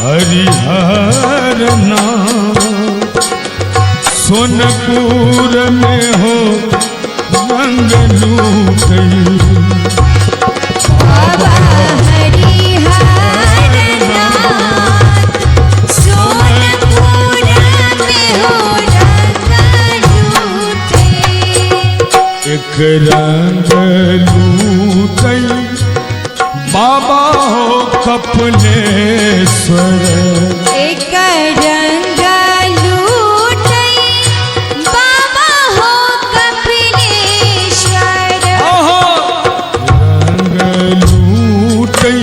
हरिहर नाम सोनपुर में हो रंग लूटई बाबा हरिहर नाथ सोनपुर में हो रंग लूटे। एक रंग लूटई बाबा हो कपिलेश्वर एक रंग लूटई बाबा हो कपिलेश्वर। रंग लूटई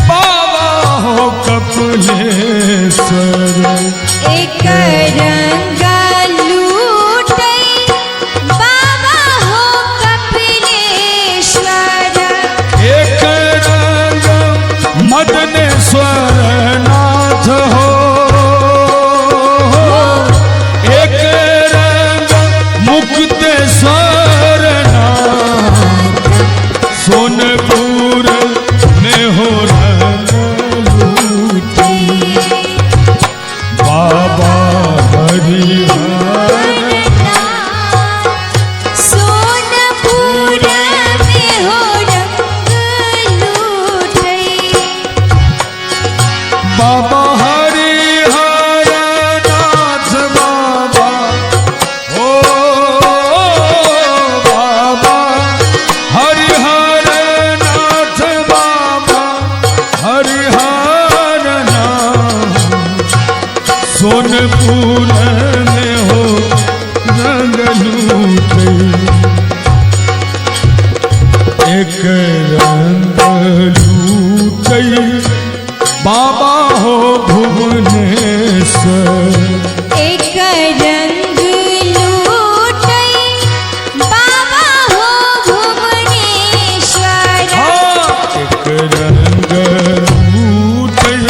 बाबा हो कपिलेश्वर एक रंग लूटई बाबा हो कपिलेश्वर। एक रंग मदनेश्वर नाथ हो एक रंग मुक्तेश्वर नाथ सोनपुर में हो रंग लूटी बाबा हरिहर सोनपुर में हो रंग लूटई। बाबा हरिहर नाथ बाबा ओ बाबा हरिहर नाथ बाबा हरिहर नाथ सोनपुर में हो रंग लूटई एक रंग लूटई बाबा हो भुवनेश्वर एक रंग लूटई बाबा हो भुवनेश्वर। एक रंग लूटई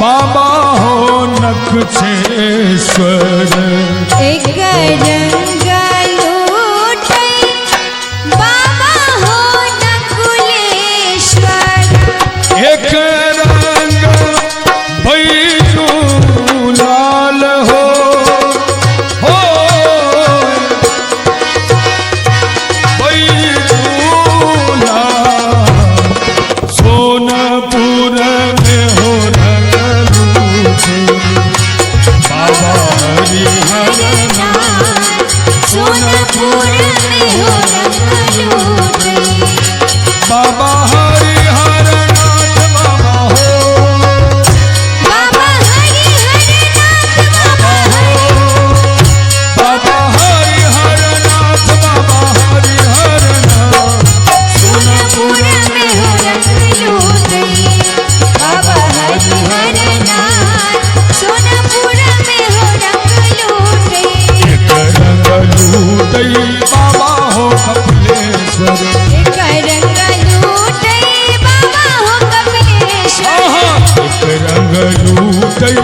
बाबा हो नखछेश्वर एक रंग लूटई बाबा हो नकुलेश्वर। एक रंग बैजू लाल हो बैजू लाल सोनपुर में हो रंग लूटे बाबा हरिहर सोनपुर में हो रंग लूटे। बाबा हरिहर नाथ बाबा हो बाबा हरिहर नाथ बाबा हो बाबा हरिहर नाथ बाबा हरिहर नाथ सोनपुर में हो रंग लूटे। बाबा हरिहर नाथ सोनपुर में हो रंग लूटे। एक रंग लूटई बाबा हो कपिलेश्वर एक रंग लूटई बाबा हो कपिलेश्वर। एक रंग लूटई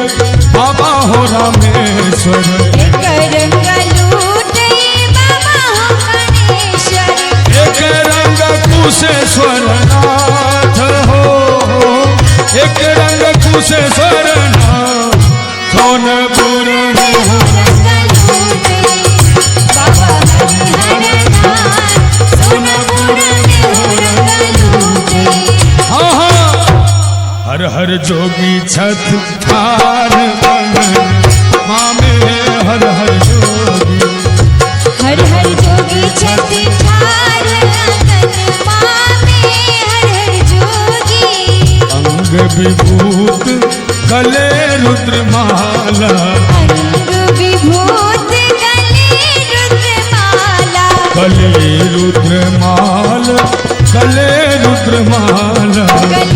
बाबा हो रामेश्वर एक रंग लूटई बाबा हो गणेश्वर। एक रंग कुशेश्वर नाथ हो एक रंग कुशेश्वर नाथ सोनपुर में हो रंग लूटई बाबा हरिहर नाथ सोनपुर में हो रंग लूटई। हर हर जोगी छत ठार बंगन माँ में हर हर जोगी हर हर जोगी छति ठार अंगन माँ में हर हर जोगी। अंग विभूत गले रुद्रमाला अंग विभूत गले रुद्रमाला। गले रुद्रमाल गले रुद्रमाला गले